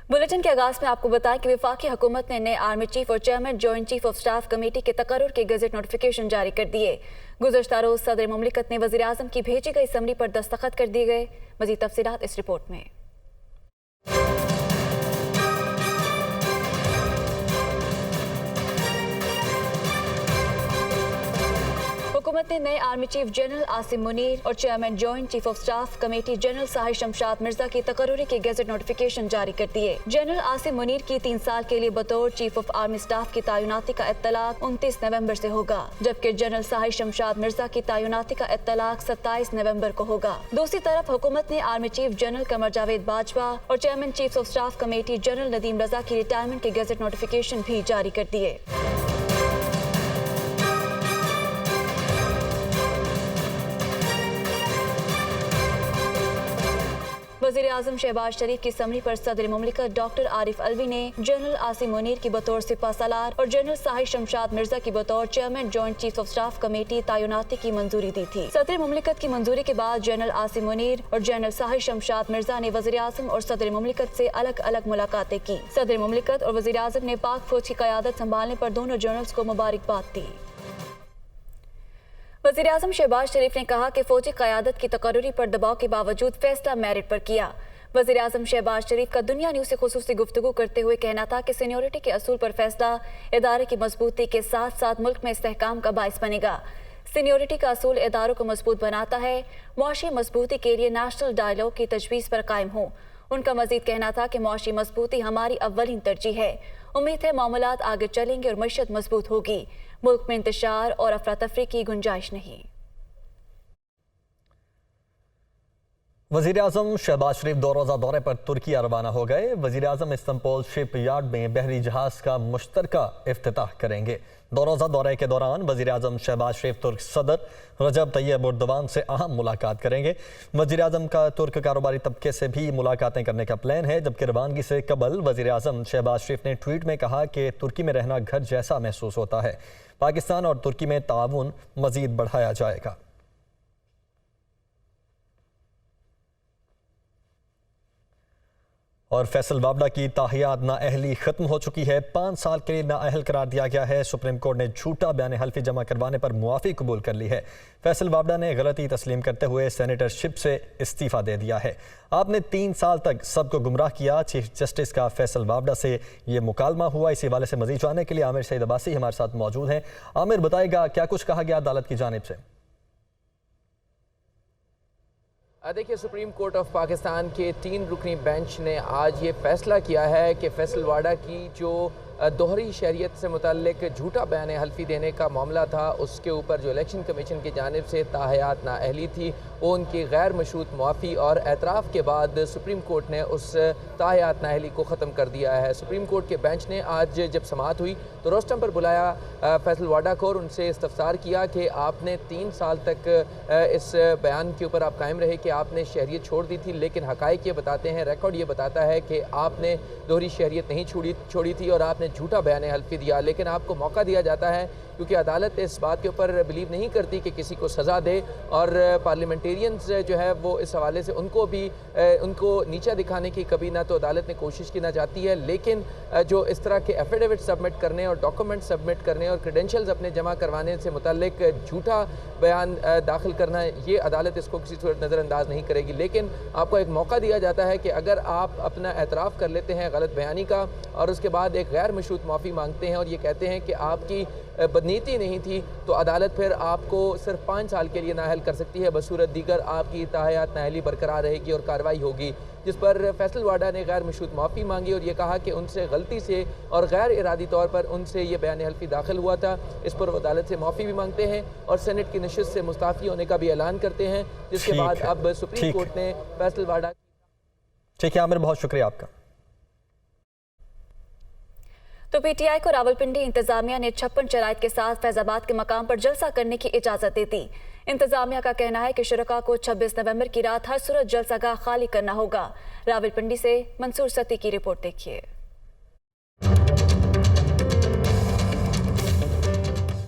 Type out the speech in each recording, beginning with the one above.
Bulletin के आगाज में आपको बताएं कि वफाकी हुकूमत ने नए आर्मी चीफ और chairman joint chief of staff committee के तकर्रुर के गजट नोटिफिकेशन जारी कर दिए। गुज़श्ता रोज सदर मुमलिकत ने वज़ीर आज़म की भेजी गई समरी पर दस्तखत कर दिए गए। मज़ीद तफसीलात इस रिपोर्ट में। हुकूमत ने नए army chief general Asim Munir और chairman joint chief of staff committee general Sahir Shamshad Mirza की तकर्रुरी के गजट नोटिफिकेशन जारी कर दिए। जनरल आसिम मुनीर की 3 साल के लिए बतौर चीफ ऑफ आर्मी स्टाफ की तैनाती का इत्तलाक 29 नवंबर से होगा, जबकि जनरल साहिर शमशाद मिर्जा की तैनाती का इत्तलाक 27 नवंबर को होगा। दूसरी तरफ हुकूमत ने army chief general Qamar Javed Bajwa और chairman chief of staff committee general Nadeem Raza की रिटायरमेंट के गजट नोटिफिकेशन भी जारी कर दिए। वज़ीर आज़म शहबाज शरीफ की समरी पर सदर मुमलिकत डॉक्टर आरिफ अलवी ने जनरल आसिम मुनीर की बतौर सिपा सलार और जनरल साहिर शमशाद मिर्जा की बतौर chairman joint chief of staff committee तैनाती की मंजूरी दी थी। सदर मुमलिकत की मंजूरी के बाद जनरल आसिम मुनीर और जनरल साहिर शमशाद मिर्जा ने वज़ीर आज़म और सदर मुमलिकत से अलग अलग मुलाकातें की। सदर मुमलिकत और वज़ीर आज़म ने पाक फौज की क़यादत संभालने पर दोनों जनरल्स को मुबारकबाद दी। वज़ीर आज़म शहबाज शरीफ ने कहा कि फौजी क़यादत की तकर्रुरी पर दबाव के बावजूद फैसला मेरिट पर किया। वज़ीर आज़म शहबाज शरीफ का दुनिया न्यूज़ से खुसूसी गुफ्तगू करते हुए कहना था कि सीनियरिटी के असूल पर फैसला इदारे की मजबूती के साथ साथ मुल्क में इस्तेहकाम का बाइस बनेगा। सीनियरिटी का असूल इदारों को मजबूत बनाता है। मुआशी मजबूती के लिए नेशनल डायलॉग की तजवीज़ पर कायम हो। उनका मजीद कहना था कि मुआशी मजबूती हमारी अव्वलीन तरजीह है। उम्मीद है मामलात आगे चलेंगे और मईशत मजबूत होगी। मुल्क में इंतशार और अफरा तफरी की गुंजाइश नहीं। वज़ीर आज़म शहबाज शरीफ 2 रोज़ा दौरे पर तुर्किया रवाना हो गए। वज़ीर आज़म इस्तांबुल शिप यार्ड में बहरी जहाज़ का मुश्तरका इफ्तिताह करेंगे। 2 रोज़ा दौरे के दौरान वज़ीर आज़म शहबाज शरीफ तुर्क सदर रजब तैयब एर्दोगान से अहम मुलाकात करेंगे। वज़ीर आज़म का तुर्क कारोबारी तबके से भी मुलाकातें करने का प्लान है, जबकि रवानगी से कबल वज़ीर आज़म शहबाज शरीफ ने ट्वीट में कहा कि तुर्की में रहना घर जैसा महसूस होता है। पाकिस्तान और तुर्की में ताउन मज़ीद बढ़ाया जाएगा। और फैसल वावड़ा की ताहियात नाअहली ख़त्म हो चुकी है। 5 साल के लिए नाअहल करार दिया गया है। सुप्रीम कोर्ट ने झूठा बयान हल्फी जमा करवाने पर मुआफ़ी कबूल कर ली है। फैसल वावड़ा ने गलती तस्लीम करते हुए सेनेटरशिप से इस्तीफ़ा दे दिया है। आपने 3 साल तक सबको गुमराह किया। चीफ जस्टिस का फैसल वावड़ा से ये मुकालमा हुआ। इसी हवाले से मज़ीद जानने के लिए आमिर सईद अब्बासी हमारे साथ मौजूद हैं। आमिर, बताएगा क्या कुछ कहा गया अदालत की जानिब से? देखिए, सुप्रीम कोर्ट ऑफ पाकिस्तान के 3 रुकनी बेंच ने आज ये फैसला किया है कि फैसल वाडा की जो दोहरी शहरियत से मुतल्लिक झूठा बयान हल्फी देने का मामला था, उसके ऊपर जो इलेक्शन कमीशन की जानिब से ताहयात नाअहली थी, वो उनकी गैर मशरूत मुआफ़ी और एतराफ़ के बाद सुप्रीम कोर्ट ने उस ताहयात नाअहली को ख़त्म कर दिया है। सुप्रीम कोर्ट के बेंच ने आज जब समाअत हुई तो रोस्टम पर बुलाया फैसल वाडा को और उनसे इस्तफसार किया कि आपने 3 साल तक इस बयान के ऊपर आप कायम रहे कि आपने शहरियत छोड़ दी थी, लेकिन हक़ाइक़ ये बताते हैं, रिकॉर्ड ये बताता है कि आपने दोहरी शहरियत नहीं छोड़ी थी और आपने झूठा बयान हल्फी दिया। लेकिन आपको मौका दिया जाता है क्योंकि अदालत इस बात के ऊपर बिलीव नहीं करती कि किसी को सज़ा दे, और पार्लियामेंटेरियंस जो है वो इस हवाले से उनको नीचा दिखाने की कभी ना तो अदालत ने कोशिश की ना चाहती है। लेकिन जो इस तरह के एफिडेविट सबमिट करने और डॉक्यूमेंट सबमिट करने और क्रेडेंशियल्स अपने जमा करवाने से मुतल्लिक झूठा बयान दाखिल करना, ये अदालत इसको किसी सूरत नज़रअंदाज नहीं करेगी। लेकिन आपको एक मौका दिया जाता है कि अगर आप अपना एतराफ़ कर लेते हैं गलत बयानी का और उसके बाद एक गैर मशरूत माफ़ी मांगते हैं और ये कहते हैं कि आपकी बदनीति नहीं थी, तो अदालत फिर आपको सिर्फ 5 साल के लिए नाअहल कर सकती है। बसूरत दीगर आपकी ताहयात नाअहली बरकरार रहेगी और कार्रवाई होगी। जिस पर फैसल वाडा ने गैर मशरूत माफ़ी मांगी और ये कहा कि उनसे गलती से और गैर इरादी तौर पर उनसे ये बयान हल्फी दाखिल हुआ था। इस पर वो अदालत से माफ़ी भी मांगते हैं और सेनेट की नशिस्त से मुस्ताफ़ी होने का भी ऐलान करते हैं, जिसके बाद अब सुप्रीम कोर्ट ने फैसल वाडा। ठीक है आमिर, बहुत शुक्रिया आपका। तो पीटीआई को रावलपिंडी इंतजामिया ने 56 शराइत के साथ फैजाबाद के मकाम पर जलसा करने की इजाज़त दे दी। इंतजामिया का कहना है कि शुरका को 26 नवंबर की रात हर सूरत जलसागाह खाली करना होगा। रावलपिंडी से मंसूर सती की रिपोर्ट देखिए।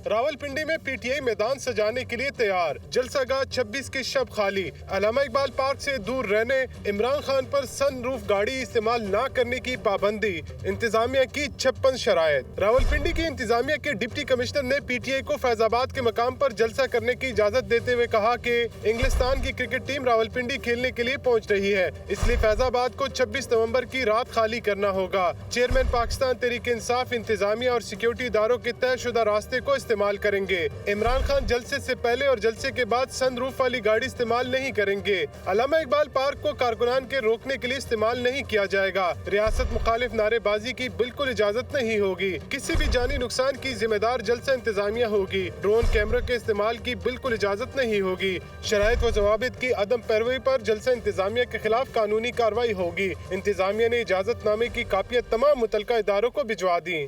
रावलपिंडी में पीटीआई मैदान सजाने के लिए तैयार, जलसागाह 26 की शब खाली। अल्लामा इकबाल पार्क से दूर रहने, इमरान खान पर सनरूफ गाड़ी इस्तेमाल न करने की पाबंदी, इंतजामिया की 56 शरायत। रावलपिंडी की इंतजामिया के डिप्टी कमिश्नर ने पीटीआई को फैजाबाद के मकाम पर जलसा करने की इजाजत देते हुए कहा कि इंग्लिस्तान की क्रिकेट टीम रावलपिंडी खेलने के लिए पहुंच रही है, इसलिए फैजाबाद को 26 नवंबर की रात खाली करना होगा। चेयरमैन पाकिस्तान तहरीक इंसाफ इंतजामिया और सिक्योरिटी इदारों के तयशुदा रास्ते को इस्तेमाल करेंगे। इमरान खान जलसे से पहले और जलसे के बाद सनरूफ वाली गाड़ी इस्तेमाल नहीं करेंगे। अल्लामा इकबाल पार्क को कारकुनान के रोकने के लिए इस्तेमाल नहीं किया जाएगा। रियासत मुखालिफ नारेबाजी की बिल्कुल इजाजत नहीं होगी। किसी भी जानी नुकसान की जिम्मेदार जलसा इंतजामिया होगी। ड्रोन कैमरे के इस्तेमाल की बिल्कुल इजाजत नहीं होगी। शराइत व जवाबित की अदम पैरवी पर जलसा इंतजामिया के खिलाफ कानूनी कार्रवाई होगी। इंतजामिया ने इजाजतनामे की कापियां तमाम मुतलका इदारों को भिजवा दी।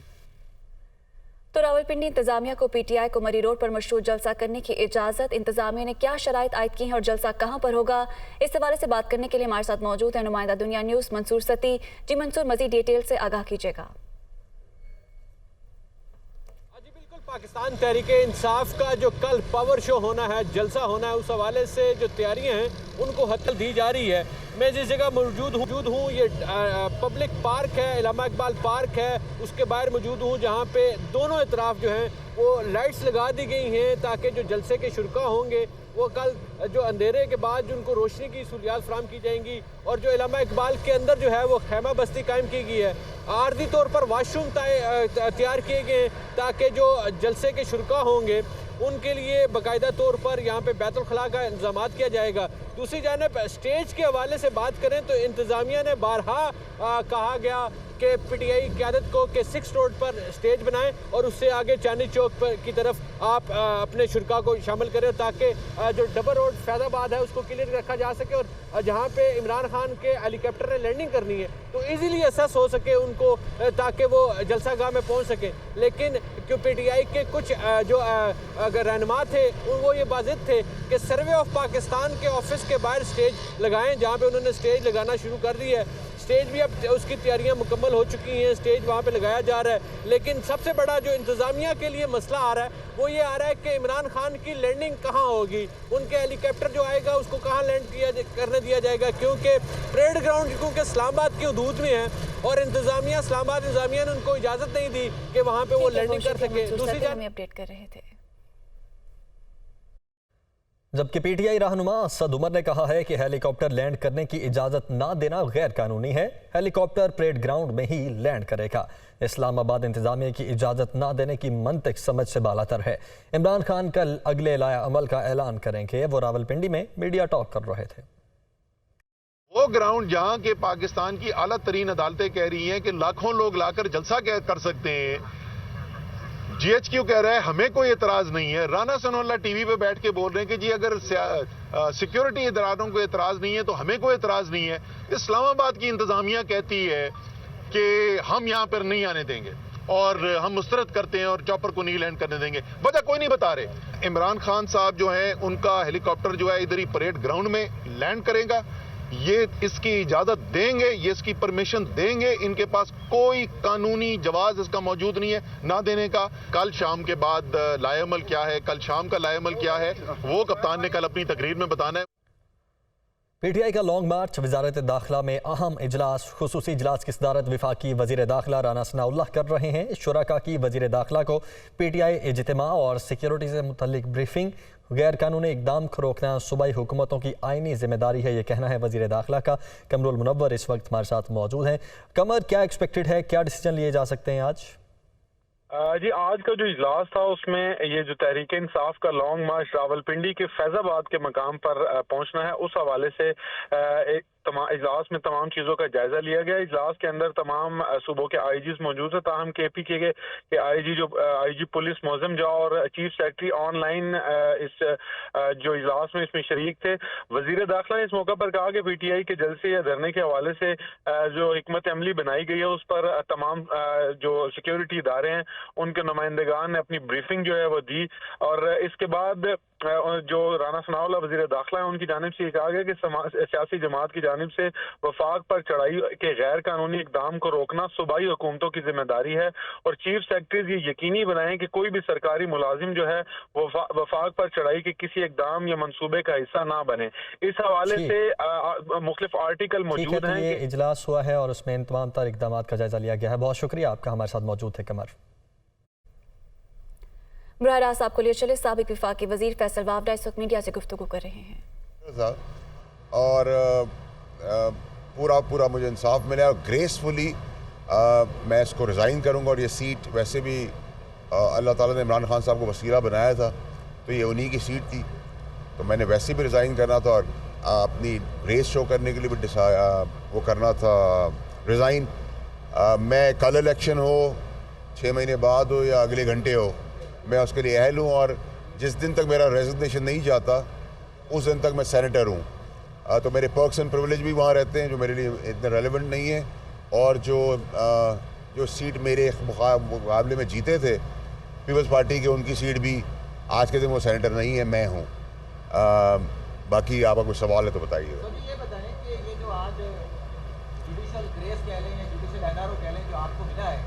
तो रावलपिंडी इंतजामिया को पीटीआई को मरी रोड पर मशरूत जलसा करने की इजाजत, इंतजामिया ने क्या शराइत आयद की हैं और जलसा कहां पर होगा, इस हवाले से बात करने के लिए हमारे साथ मौजूद है नुमाइंदा दुनिया न्यूज़ मंसूर सती। जी मंसूर, मजीद डिटेल से आगाह कीजिएगा। पाकिस्तान तहरीक इंसाफ का जो कल पावर शो होना है, जलसा होना है, उस हवाले से जो तैयारियां हैं उनको हत्तल दी जा रही है। मैं जिस जगह मौजूद हूँ ये पब्लिक पार्क है, अल्लामा इकबाल पार्क है, उसके बाहर मौजूद हूँ जहाँ पे दोनों तरफ जो हैं वो लाइट्स लगा दी गई हैं ताकि जो जलसे के शुरका होंगे वो कल जो अंधेरे के बाद जो उनको रोशनी की सहूलियात फराहम की जाएंगी। और जो अल्लामा इकबाल के अंदर जो है वो खैमा बस्ती कायम की गई है। आर्जी तौर पर वाशरूम तैयार किए गए ताकि जो जलसे के शुरका होंगे उनके लिए बाकायदा तौर पर यहाँ पे बैतुल खला का इंतजाम किया जाएगा। दूसरी जानिब स्टेज के हवाले से बात करें तो इंतज़ामिया ने बारहा कहा गया कि पीटीआई क़यादत को कि 6 रोड पर स्टेज बनाएं और उससे आगे चांदनी चौक पर की तरफ आप अपने शुरका को शामिल करें ताकि जो डबल रोड फैज़ाबाद है उसको क्लियर रखा जा सके और जहाँ पे इमरान खान के हेलीकॉप्टर ने लैंडिंग करनी है तो इजीली असेस हो सके उनको ताकि वो जलसागाह में पहुँच सके। लेकिन क्यों पीटीआई के कुछ जो अगर रहनुमा थे वो ये वाज़िद थे कि सर्वे ऑफ पाकिस्तान के ऑफिस के बाहर स्टेज लगाएं, जहाँ पे उन्होंने स्टेज लगाना शुरू कर दी है। स्टेज भी अब उसकी तैयारियां मुकम्मल हो चुकी हैं, स्टेज वहाँ पे लगाया जा रहा है। लेकिन सबसे बड़ा जो इंतज़ामिया के लिए मसला आ रहा है वो ये आ रहा है कि इमरान खान की लैंडिंग कहाँ होगी, उनके हेलीकॉप्टर जो आएगा उसको कहाँ लैंड करने दिया जाएगा, क्योंकि परेड ग्राउंड क्योंकि इस्लामाबाद की हदूद में है और इंतज़ामिया इस्लामाबाद इंतज़ामिया ने उनको इजाज़त नहीं दी कि वहाँ पे वो लैंडिंग कर सके। दूसरी जानिब अपडेट कर रहे थे। जबकि पीटीआई रहनुमा असद उमर ने कहा है कि हेलीकॉप्टर लैंड करने की इजाज़त ना देना गैर कानूनी है, हेलीकॉप्टर परेड ग्राउंड में ही लैंड करेगा। इस्लामाबाद इंतजामिया की इजाज़त ना देने की मंतिक समझ से बालातर है। इमरान खान कल अगले लाया अमल का ऐलान करेंगे। वो रावलपिंडी में मीडिया टॉक कर रहे थे। वो ग्राउंड जहां के पाकिस्तान की आला तरीन अदालतें कह रही हैं कि लाखों लोग लाकर जलसा कर सकते हैं, जीएचक्यू कह रहा है हमें कोई एतराज नहीं है। राना सनाउल्लाह टीवी पे बैठ के बोल रहे हैं कि जी अगर सिक्योरिटी इदारों को एतराज नहीं है तो हमें कोई एतराज नहीं है। इस्लामाबाद की इंतजामिया कहती है कि हम यहाँ पर नहीं आने देंगे और हम मुस्तरद करते हैं और चॉपर को नहीं लैंड करने देंगे। वजह कोई नहीं बता रहे। इमरान खान साहब जो है उनका हेलीकॉप्टर जो है इधर ही परेड ग्राउंड में लैंड करेगा, ये इसकी इजाजत देंगे, ये इसकी परमिशन देंगे। इनके पास कोई कानूनी जवाज इसका मौजूद नहीं है ना देने का। कल शाम के बाद लाएअमल क्या है, कल शाम का लाएअमल क्या है, वो कप्तान ने कल अपनी तकरीर में बताना है। पीटीआई का लॉन्ग मार्च वजारत दाखिला में अहम इजलास, खुसूसी इजलास की सदारत वफाकी वजीर दाखिला राना सनाउल्लाह कर रहे हैं। शुरका की वजीर दाखिला को पीटीआई इज्तिमा और सिक्योरिटी से मुतल्लिक ब्रीफिंग, गैर कानूनी इकदाम को रोकना सूबाई हुकूमतों की आइनी जिम्मेदारी है, ये कहना है वजीर दाखिला का। कमरुल मुनव्वर इस वक्त हमारे साथ मौजूद हैं। कमर, क्या एक्सपेक्टेड है, क्या डिसीजन लिए जा सकते हैं आज? जी आज का जो इजलास था उसमें ये जो तहरीक इंसाफ का लॉन्ग मार्च रावलपिंडी के फैजाबाद के मकाम पर पहुंचना है, उस हवाले से एक इजलास में तमाम चीज़ों का जायजा लिया गया। इजलास के अंदर तमाम सूबों के आईजीज मौजूद है। ताहम केपीके के आईजी पुलिस मौजम जा और चीफ सेक्रेटरी ऑनलाइन इस जो इजलास में इसमें शरीक थे। वजीर दाखिला ने इस मौका पर कहा कि पीटीआई के जलसे या धरने के हवाले से जो हिकमत अमली बनाई गई है उस पर तमाम जो सिक्योरिटी इदारे हैं उनके नुमाइंदगान ने अपनी ब्रीफिंग जो है वो दी और इसके बाद जो राना सनाउल्लाह वज़ीर दाखिला हैं उनकी जानिब से ये कहा गया कि सियासी जमात की जानिब से वफाक पर चढ़ाई के गैर कानूनी इकदाम को रोकना सूबाई हुकूमतों की जिम्मेदारी है और चीफ सेक्रेटरीज ये यकीनी बनाएं कि कोई भी सरकारी मुलाजिम जो है वफाक पर चढ़ाई के किसी इकदाम या मंसूबे का हिस्सा ना बने। इस हवाले से मुख्तलिफ आर्टिकल मौजूद हैं। ये इजलास हुआ है और उसमें इन तमाम तर इकदाम का जायजा लिया गया है। बहुत शुक्रिया आपका हमारे साथ मौजूद थे कमर। बराह रास्त आपको लिए चले साबिक वफाकी वजीर फैसल वावड़ा इस वक्त मीडिया से गुफ्तगू कर रहे हैं और पूरा मुझे इंसाफ मिला और ग्रेसफुली मैं इसको रिज़ाइन करूंगा। और ये सीट वैसे भी अल्लाह ताला ने इमरान खान साहब को वसीला बनाया था तो ये उन्हीं की सीट थी, तो मैंने वैसे भी रिज़ाइन करना था और अपनी रेस शो करने के लिए भी वो करना था रिज़ाइन। मैं कल इलेक्शन हो 6 महीने बाद हो या अगले घंटे हो, मैं उसके लिए अहल हूँ और जिस दिन तक मेरा रेजिग्नेशन नहीं जाता उस दिन तक मैं सेनेटर हूँ। तो मेरे पर्क्स एंड प्रिविलेज भी वहाँ रहते हैं जो मेरे लिए इतने रेलेवेंट नहीं है और जो सीट मेरे मुकाबले में जीते थे पीपल्स पार्टी के, उनकी सीट भी आज के दिन वो सेनेटर नहीं है, मैं हूँ। बाकी आपका कुछ सवाल है तो बताइए। तो ये बताएं कि ये जो आज जुडिशल ग्रेस कह लें या जुडिशल एनआरओ कह लें जो आपको मिला है,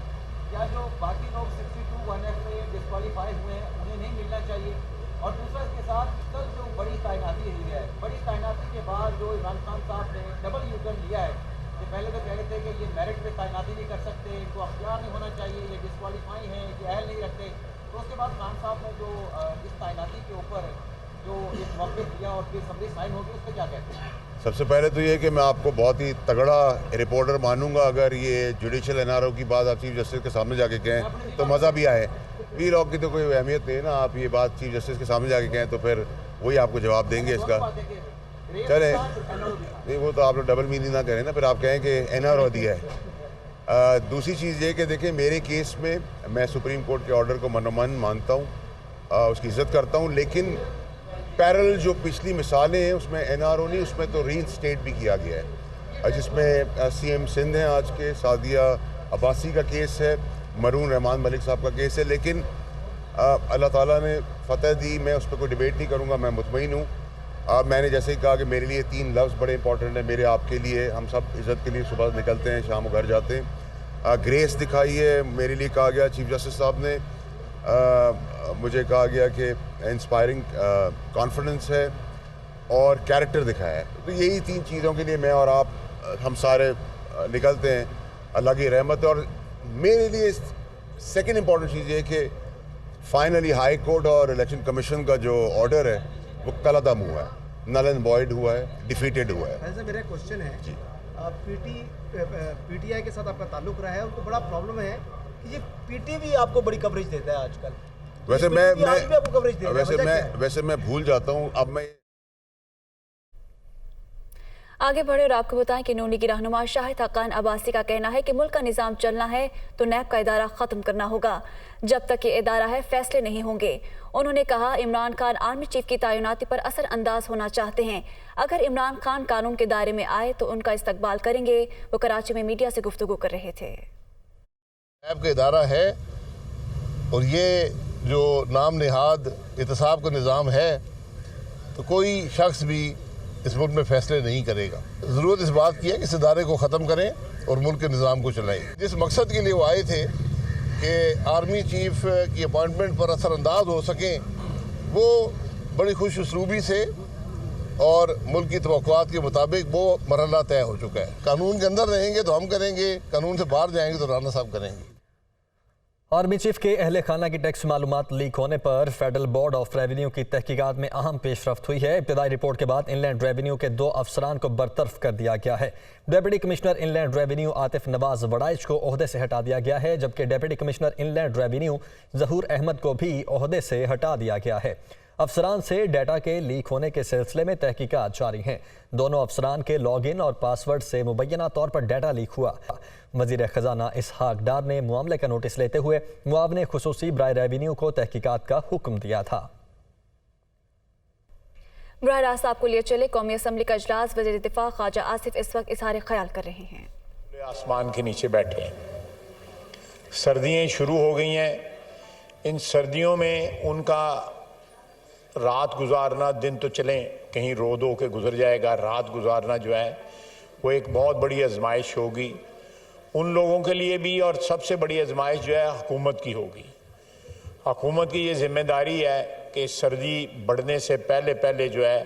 क्या जो बाकी लोग 62(1)(f) में डिस्क्वालीफाई हुए हैं उन्हें नहीं मिलना चाहिए? और दूसरा इसके साथ कल जो बड़ी तैनाती हुई है, बड़ी तैनाती के बाद जो इमरान खान साहब ने डबल यूटर्न लिया है कि पहले तो कह रहे थे कि ये मेरिट पे तैनाती नहीं कर सकते, इनको अख्तियार नहीं होना चाहिए, ये डिस्क्वालीफाई हैं, ये अहल नहीं रखते, तो उसके बाद खान साहब ने जो इस तैनाती के ऊपर जो एक मौके दिया और फिर समरी साइन होगी, उस पर क्या कहते हैं? सबसे पहले तो ये कि मैं आपको बहुत ही तगड़ा रिपोर्टर मानूंगा अगर ये जुडिशल एनआरओ की बात आप चीफ जस्टिस के सामने जाके कहें तो मज़ा भी आए। वी लॉ की तो कोई अहमियत नहीं है ना, आप ये बात चीफ जस्टिस के सामने जाके कहें तो फिर वही आपको जवाब देंगे इसका। चले नहीं, वो तो आप लोग डबल मीनिंग ना करें ना, फिर आप कहें कि एनआरओ दिया है। दूसरी चीज़ ये कि देखें मेरे केस में मैं सुप्रीम कोर्ट के ऑर्डर को मनोमन मानता हूँ, उसकी इज़्ज़त करता हूँ, लेकिन पैरेलल जो पिछली मिसालें हैं उसमें एनआरओ नहीं, उसमें तो रीइंस्टेट भी किया गया है जिसमें सीएम सिंध हैं आज के, सादिया अब्बासी का केस है, मरून रहमान मलिक साहब का केस है, लेकिन अल्लाह ताला ने फतह दी, मैं उस पर कोई डिबेट नहीं करूँगा, मैं मुतमईन हूँ। मैंने जैसे ही कहा कि मेरे लिए 3 लफ्ज़ बड़े इंपॉर्टेंट हैं, मेरे आपके लिए, हम सब इज़्ज़त के लिए सुबह निकलते हैं, शाम को घर जाते हैं। ग्रेस दिखाई है, मेरे लिए कहा गया चीफ जस्टिस साहब ने, मुझे कहा गया कि इंस्पायरिंग कॉन्फिडेंस है और कैरेक्टर दिखाया है। तो यही 3 चीज़ों के लिए मैं और आप हम सारे निकलते हैं, अल्लाह की रहमत है। और मेरे लिए सेकंड इम्पॉर्टेंट चीज़ ये कि फाइनली हाई कोर्ट और इलेक्शन कमीशन का जो ऑर्डर है वो कल अदम हुआ है, नल एंड वॉइड हुआ है, डिफीटेड हुआ है। ऐसा मेरा क्वेश्चन है जी, पीटीआई के साथ आपका ताल्लुक रहा है, उनको बड़ा प्रॉब्लम है कि ये पीटीवी आपको बड़ी कवरेज देता है आजकल। वैसे मैं भूल जाता हूँ अब मैं। आगे बढ़े और आपको बताएं कि नूनी की रहनुमा शाहिद हक्कान अब्बासी का कहना है कि मुल्क का निज़ाम चलना है तो नैब का इदारा ख़त्म करना होगा, जब तक ये इदारा है फैसले नहीं होंगे। उन्होंने कहा इमरान खान आर्मी चीफ की तैनाती पर असर अंदाज होना चाहते हैं, अगर इमरान खान कानून के दायरे में आए तो उनका इस्तकबाल करेंगे। वो कराची में मीडिया से गुफ्तगू कर रहे थे। नैब का इदारा है और ये जो नाम निहाद एहतसाब का निज़ाम है तो कोई शख्स भी इस मुल्क में फैसले नहीं करेगा। ज़रूरत इस बात की है कि इस इदारे को ख़त्म करें और मुल्क के निज़ाम को चलाएं। जिस मकसद के लिए वो आए थे कि आर्मी चीफ की अपॉइंटमेंट पर असरअंदाज हो सकें, वो बड़ी खुश उसलूबी से और मुल्क की तवक्कुआत के मुताबिक वो मरहला तय हो चुका है। कानून के अंदर रहेंगे तो हम करेंगे, कानून से बाहर जाएंगे तो राना साहब करेंगे। आर्मी चीफ के अहले खाना की टैक्स मालूमात लीक होने पर फेडरल बोर्ड ऑफ रेवेन्यू की तहकीकात में अहम पेशरफ्त हुई है। इब्तदाई रिपोर्ट के बाद इनलैंड रेवेन्यू के 2 अफसरान को बरतरफ कर दिया गया है। Deputy commissioner inland revenue Atif Nawaz Waraich को ओहदे से हटा दिया गया है, जबकि डेप्यूटी कमिश्नर इनलैंड रेवेन्यू जहूर अहमद को भी ओहदे से हटा दिया गया है। अफसरान से डाटा के लीक होने के सिलसिले में तहकीकात जारी हैं। दोनों अफसरान के लॉगिन और पासवर्ड से मुबैना तौर पर डाटा लीक हुआ। वज़ीर ख़जाना इसहाक डार ने मामले का नोटिस लेते हुए मुआवने खुसूसी बराए रेवेन्यू को तहकीकात का हुक्म दिया था। बराह रास्त आपको लिए चले कौमी असम्बली का इजलास वज़ीर दिफा ख्वाजा आसिफ इस वक्त इज़हार ख्याल कर रहे हैं। आसमान के नीचे बैठे हैं, सर्दियाँ शुरू हो गई हैं, इन सर्दियों में उनका رات گزارنا، دن تو چلیں کہیں رو دو کے گزر جائے گا، رات گزارنا جو ہے وہ ایک بہت بڑی آزمائش ہوگی ان لوگوں کے لیے بھی، اور سب سے بڑی آزمائش جو ہے حکومت کی ہوگی۔ حکومت کی یہ ذمہ داری ہے کہ سردی بڑھنے سے پہلے پہلے جو ہے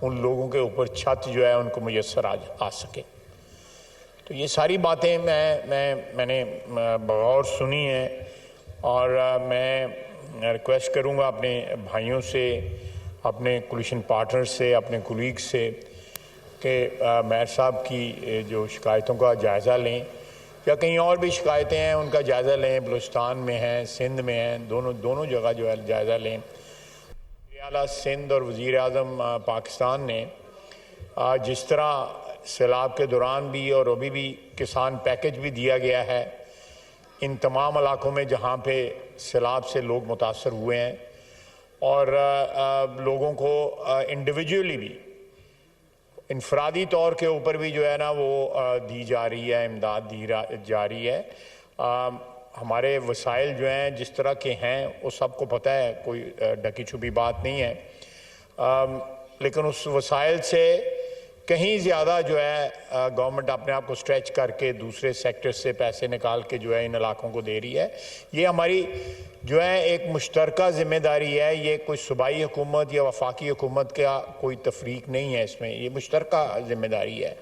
ان لوگوں کے اوپر چھت جو ہے ان کو میسر آ سکے۔ تو یہ ساری باتیں میں نے بغور سنی ہیں، اور میں ریکویسٹ کروں گا اپنے بھائیوں سے، اپنے کولیشن پارٹنر سے، اپنے کولیگ سے کہ میئر صاحب کی جو شکایتوں کا جائزہ لیں، یا کہیں اور بھی شکایتیں ہیں ان کا جائزہ لیں، بلوچستان میں ہیں، سندھ میں ہیں، دونوں جگہ جو ہے جائزہ لیں۔ وزیر اعلیٰ سندھ اور وزیر اعظم پاکستان نے جس طرح سیلاب کے دوران بھی اور ابھی بھی کسان پیکج بھی دیا گیا ہے ان تمام علاقوں میں جہاں پہ سیلاب سے لوگ متاثر ہوئے ہیں، اور لوگوں کو انڈیویجولی بھی انفرادی طور کے اوپر بھی جو ہے نا وہ دی جا رہی ہے، امداد دی جا رہی ہے۔ ہمارے وسائل جو ہیں جس طرح کے ہیں وہ سب کو پتہ ہے، کوئی ڈھکی چھپی بات نہیں ہے، لیکن اس وسائل سے کہیں زیادہ جو ہے گورنمنٹ اپنے آپ کو سٹریچ کر کے دوسرے سیکٹر سے پیسے نکال کے جو ہے ان علاقوں کو دے رہی ہے۔ یہ ہماری جو ہے ایک مشترکہ ذمہ داری ہے، یہ کوئی صوبائی حکومت یا وفاقی حکومت کا کوئی تفریق نہیں ہے، اس میں یہ مشترکہ ذمہ داری ہے،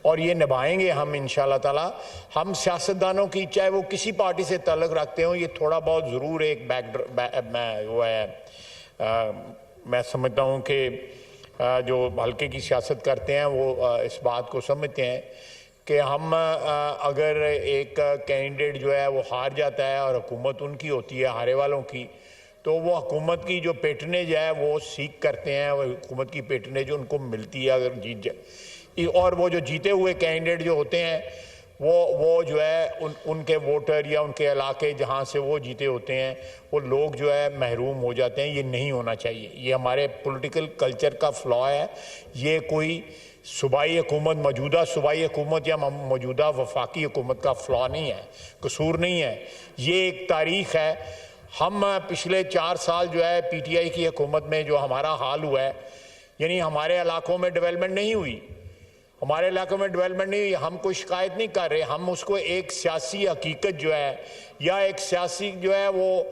اور یہ نبھائیں گے ہم انشاءاللہ تعالی۔ ہم سیاستدانوں کی چاہے وہ کسی پارٹی سے تعلق رکھتے ہوں، یہ تھوڑا بہت ضرور ایک میں سمجھتا ہوں کہ جو حلقے کی سیاست کرتے ہیں وہ اس بات کو سمجھتے ہیں کہ ہم اگر ایک کینڈیڈیٹ جو ہے وہ ہار جاتا ہے اور حکومت ان کی ہوتی ہے ہارے والوں کی، تو وہ حکومت کی جو پیٹرنیج ہے وہ سیکھ کرتے ہیں، وہ حکومت کی پیٹرنیج ان کو ملتی ہے اگر جیت جائے، اور وہ جو جیتے ہوئے کینڈیڈیٹ جو ہوتے ہیں وہ جو ہے ان کے ووٹر یا ان کے علاقے جہاں سے وہ جیتے ہوتے ہیں وہ لوگ جو ہے محروم ہو جاتے ہیں۔ یہ نہیں ہونا چاہیے، یہ ہمارے پولیٹیکل کلچر کا فلا ہے، یہ کوئی صوبائی حکومت، موجودہ صوبائی حکومت یا موجودہ وفاقی حکومت کا فلا نہیں ہے، قصور نہیں ہے، یہ ایک تاریخ ہے۔ ہم پچھلے 4 سال جو ہے پی ٹی آئی کی حکومت میں جو ہمارا حال ہوا ہے، یعنی ہمارے علاقوں میں ڈیولپمنٹ نہیں ہوئی، ہمارے علاقوں میں ڈیولپمنٹ نہیں ہوئی، ہم کوئی شکایت نہیں کر رہے، ہم اس کو ایک سیاسی حقیقت جو ہے یا ایک سیاسی جو ہے وہ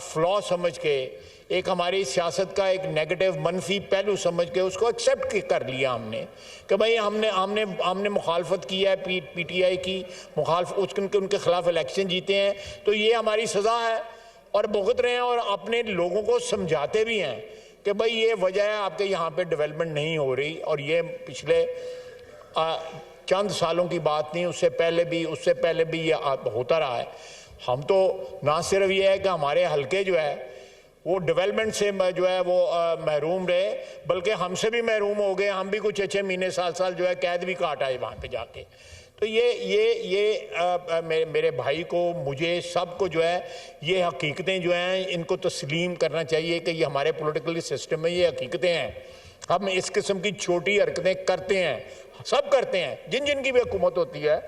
فلا سمجھ کے، ایک ہماری سیاست کا ایک نیگیٹو منفی پہلو سمجھ کے اس کو ایکسیپٹ کر لیا ہم نے کہ بھئی ہم نے مخالفت کی ہے پی ٹی آئی کی، ان کے خلاف الیکشن جیتے ہیں تو یہ ہماری سزا ہے، اور بھگت رہے ہیں، اور اپنے لوگوں کو سمجھاتے بھی ہیں کہ بھئی یہ وجہ ہے آپ کے یہاں پہ ڈیولپمنٹ نہیں ہو رہی، اور یہ پچھلے چند سالوں کی بات نہیں، اس سے پہلے بھی یہ ہوتا رہا ہے۔ ہم تو نہ صرف یہ ہے کہ ہمارے حلقے جو ہے وہ ڈیولپمنٹ سے جو ہے وہ محروم رہے، بلکہ ہم سے بھی محروم ہو گئے، ہم بھی کچھ 6 مہینے سال جو ہے قید بھی کاٹ آئے وہاں پہ جا کے۔ تو یہ میرے بھائی کو، مجھے، سب کو جو ہے یہ حقیقتیں جو ہیں ان کو تسلیم کرنا چاہیے کہ یہ ہمارے پولیٹیکل سسٹم میں یہ حقیقتیں ہیں۔ ہم اس قسم کی چھوٹی حرکتیں کرتے ہیں، سب کرتے ہیں، جن کی بھی حکومت ہوتی ہے۔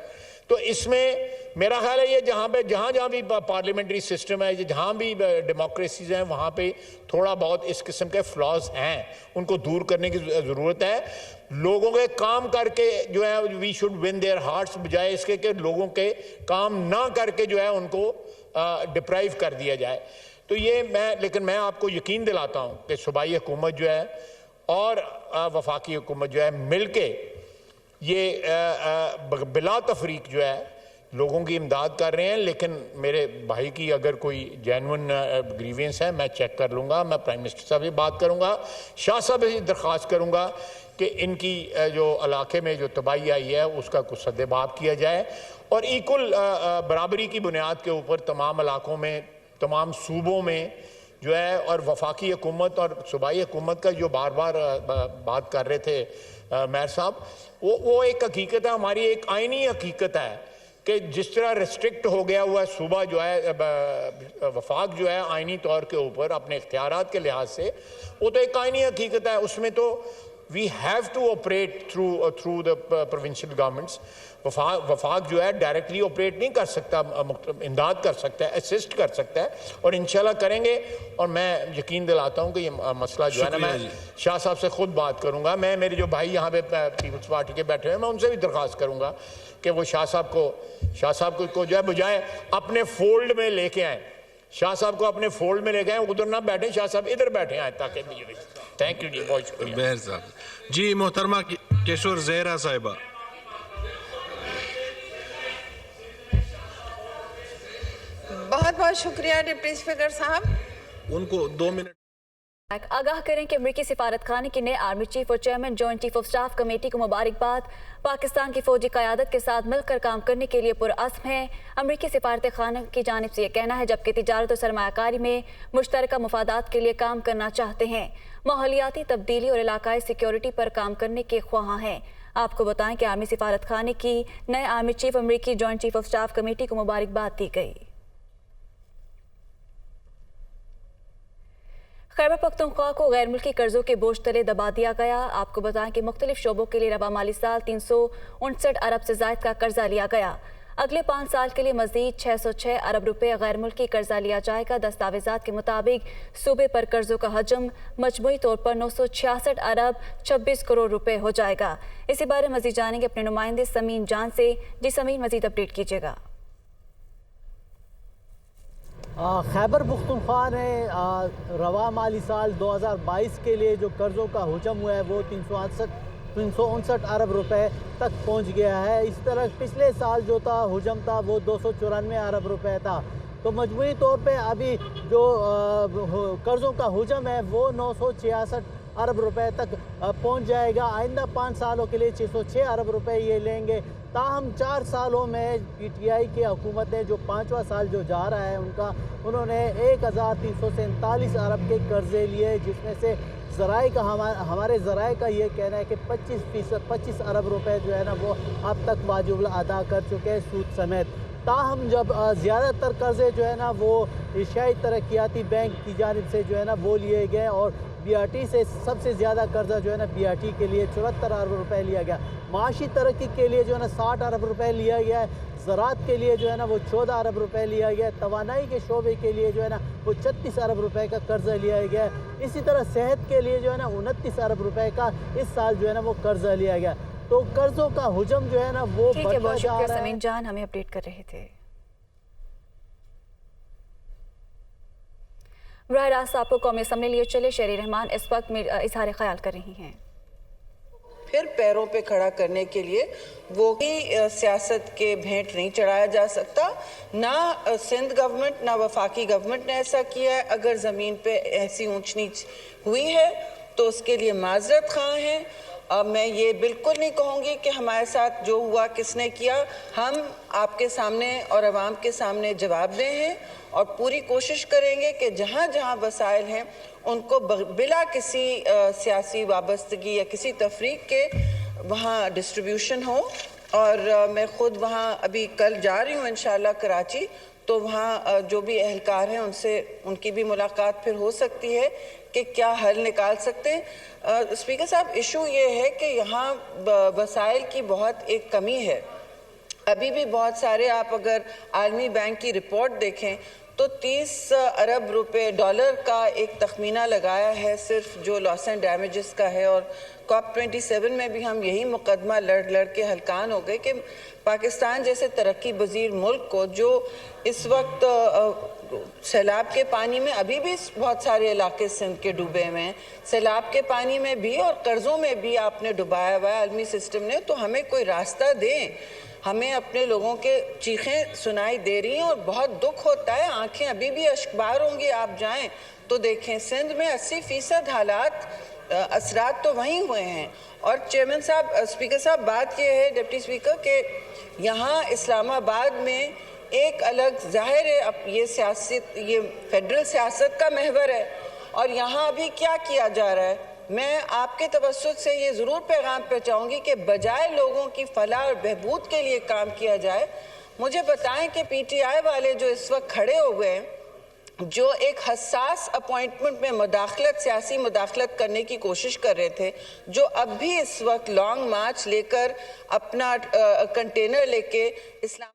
تو اس میں میرا خیال ہے یہ جہاں بھی پارلیمنٹری سسٹم ہے، جہاں بھی ڈیموکریسیز ہیں، وہاں پہ تھوڑا بہت اس قسم کے فلاز ہیں، ان کو دور کرنے کی ضرورت ہے۔ لوگوں کے کام کر کے جو ہے we should win their hearts, بجائے اس کے کہ لوگوں کے کام نہ کر کے جو ہے ان کو ڈپرائیو کر دیا جائے۔ تو لیکن میں آپ کو یقین دلاتا ہوں کہ صوبائی حکومت جو ہے اور وفاقی حکومت جو ہے مل کے یہ بلا تفریق جو ہے لوگوں کی امداد کر رہے ہیں۔ لیکن میرے بھائی کی اگر کوئی جینون گریوینس ہے میں چیک کر لوں گا، میں پرائم منسٹر صاحب سے بات کروں گا، شاہ صاحب سے درخواست کروں گا کہ ان کی جو علاقے میں جو تباہی آئی ہے اس کا کچھ سد باب کیا جائے، اور ایکول برابری کی بنیاد کے اوپر تمام علاقوں میں، تمام صوبوں میں جو ہے، اور وفاقی حکومت اور صوبائی حکومت کا جو بار بات کر رہے تھے میئر صاحب، وہ ایک حقیقت ہے، ہماری ایک آئینی حقیقت ہے کہ جس طرح ریسٹرکٹ ہو گیا ہوا ہے صوبہ جو ہے، وفاق جو ہے آئینی طور کے اوپر اپنے اختیارات کے لحاظ سے، وہ تو ایک آئینی حقیقت ہے، اس میں تو we have to operate through the provincial governments. वफाक जो है डायरेक्टली ऑपरेट नहीं कर सकता, इमदाद कर सकता है, असिस्ट कर सकता है, और इंशाल्लाह करेंगे। और मैं यकीन दिलाता हूँ कि ये मसला जो है ना, मैं शाह साहब से खुद बात करूँगा। मैं मेरे जो भाई यहाँ पे पीपल्स पार्टी के बैठे हैं, मैं उनसे भी दरख्वास्त करूँगा कि वो शाह साहब को जो है बजाय अपने फोल्ड में लेके आए, शाह साहब को अपने फोल्ड में लेके आए, उधर ना बैठे, शाह साहब इधर बैठे आए ताकि। थैंक यू जी, बहुत शुक्रिया जी। मोहतरमा केशोर ज़हरा साहिबा। बहुत बहुत शुक्रिया डिप्टी स्पीकर साहब। उनको 2 मिनट। आगाह करें कि अमरीकी सिफारत खाने की नए आर्मी चीफ और chairman joint chief of staff committee को मुबारकबाद। पाकिस्तान की फौजी क़यादत के साथ मिलकर काम करने के लिए पुरअज़्म है। अमरीकी सिफारत खाना की जानिब से यह कहना है, जबकि तिजारत और सरमायाकारी में मुश्तरका मुफादात के लिए काम करना चाहते हैं। माहौलियाती तब्दीली और इलाकाई सिक्योरिटी पर काम करने के ख्वाहां हैं। आपको बताएं कि आर्मी सिफारत खाने की नए आर्मी चीफ अमरीकी joint chief of staff committee को मुबारकबाद दी गई। खैबर पख्तूनख्वा को गैर मुल्की कर्जों के बोझ तले दबा दिया गया। आपको बताएं कि मुख्तलिफ शोबों के लिए रबा माली साल 359 अरब से ज़ायद का कर्जा लिया गया। अगले 5 साल के लिए मज़ीद 606 अरब रुपए गैर मुल्की कर्जा लिया जाएगा। दस्तावेज़ात के मुताबिक सूबे पर कर्जों का हजम मजमूई तौर पर 966 अरब 26 करोड़ रुपए हो जाएगा। इसी बारे मज़ीद जानेंगे अपने नुमाइंदे समीन जान से। जी समीन, मज़ीद अपडेट कीजिएगा। खैबर पख्तूनख्वा ने रवा माली साल 2022 के लिए जो कर्ज़ों का हुजम हुआ है वो 359 अरब रुपए तक पहुंच गया है। इस तरह पिछले साल जो था हुजम था वो 294 अरब रुपए था। तो मजमूई तौर पे अभी जो कर्ज़ों का हुजम है वो 966 अरब रुपए तक पहुंच जाएगा। आइंदा 5 सालों के लिए 606 अरब रुपए ये लेंगे। ताहम 4 सालों में PTI की हुकूमत ने जो 5वां साल जो जा रहा है उन्होंने 1347 अरब के कर्जे लिए, जिसमें से ज़राए का हमारे ज़राए का ये कहना है कि 25 अरब रुपए जो है ना वो अब तक वाजिब अदा कर चुके हैं सूद समेत। ताहम जब ज़्यादातर कर्जे जो है ना वो एशियाई तरक्याती बैंक की जानिब से जो है ना वो लिए गए और BRT से सबसे ज़्यादा कर्जा जो है ना BRT के लिए 74 अरब रुपए लिया गया। माशी तरक्की के लिए जो है ना 60 अरब रुपए लिया गया है। ज़राअत के लिए जो है ना वो 14 अरब रुपए लिया गया है। तवानाई के शोबे के लिए जो है ना वो 36 अरब रुपए का कर्जा लिया गया है। इसी तरह सेहत के लिए जो है ना 29 अरब रुपए का इस साल जो है ना वो कर्जा लिया गया। तो कर्जों का हुजम जो है ना वो बढ़ता जा रहा है। समीन जान हमें अपडेट कर रहे थे। बराह रास्त आपको कौमी असम्बली लिए चले शहरी रहमान इस वक्त इजहार ख्याल कर रही हैं। फिर पैरों पे खड़ा करने के लिए वो ही सियासत के भेंट नहीं चढ़ाया जा सकता। ना सिंध गवर्नमेंट ना वफाकी गवर्नमेंट ने ऐसा किया है। अगर ज़मीन पे ऐसी ऊंच नीच हुई है तो उसके लिए माजरत खां हैं। मैं ये बिल्कुल नहीं कहूँगी कि हमारे साथ जो हुआ किसने किया। हम आपके सामने और अवाम के सामने जवाब दें हैं और पूरी कोशिश करेंगे कि जहाँ जहाँ वसाइल हैं उनको बिला किसी सियासी वाबस्तगी या किसी तफरीक के वहाँ डिस्ट्रीब्यूशन हो। और मैं ख़ुद वहाँ अभी कल जा रही हूँ इंशाल्लाह कराची, तो वहाँ जो भी अहलकार हैं उनकी भी मुलाकात फिर हो सकती है कि क्या हल निकाल सकते हैं। स्पीकर साहब, इशू ये है कि यहाँ वसाइल की बहुत एक कमी है। अभी भी बहुत सारे, आप अगर आलमी बैंक की रिपोर्ट देखें तो 30 अरब रुपए डॉलर का एक तखमीना लगाया है सिर्फ जो लॉस एंड डैमेजेस का है। और COP27 में भी हम यही मुकदमा लड़ के हलकान हो गए कि पाकिस्तान जैसे तरक्की पजीर मुल्क को, जो इस वक्त सैलाब के पानी में, अभी भी बहुत सारे इलाके सिंध के डूबे हुए हैं, सैलाब के पानी में भी और कर्ज़ों में भी आपने डुबाया हुआ है आलमी सिस्टम ने, तो हमें कोई रास्ता दें। हमें अपने लोगों के चीखें सुनाई दे रही हैं और बहुत दुख होता है। आंखें अभी भी अश्कबार होंगी, आप जाएं तो देखें सिंध में 80% हालात असरात तो वहीं हुए हैं। और चेयरमैन साहब, स्पीकर साहब, बात यह है डिप्टी स्पीकर कि यहाँ इस्लामाबाद में एक अलग ज़ाहिर है, अब ये सियासत, ये फेडरल सियासत का महवर है और यहाँ अभी क्या किया जा रहा है। मैं आपके तवज्जुह से ये ज़रूर पैगाम पहुँचाऊँगी कि बजाय लोगों की फलाह और बहबूद के लिए काम किया जाए। मुझे बताएं कि PTI वाले जो इस वक्त खड़े हो गए हैं جو ایک حساس اپوائنٹمنٹ میں مداخلت سیاسی مداخلت کرنے کی کوشش کر رہے تھے جو اب بھی اس وقت لانگ مارچ لے کر اپنا کنٹینر لے کے اسلام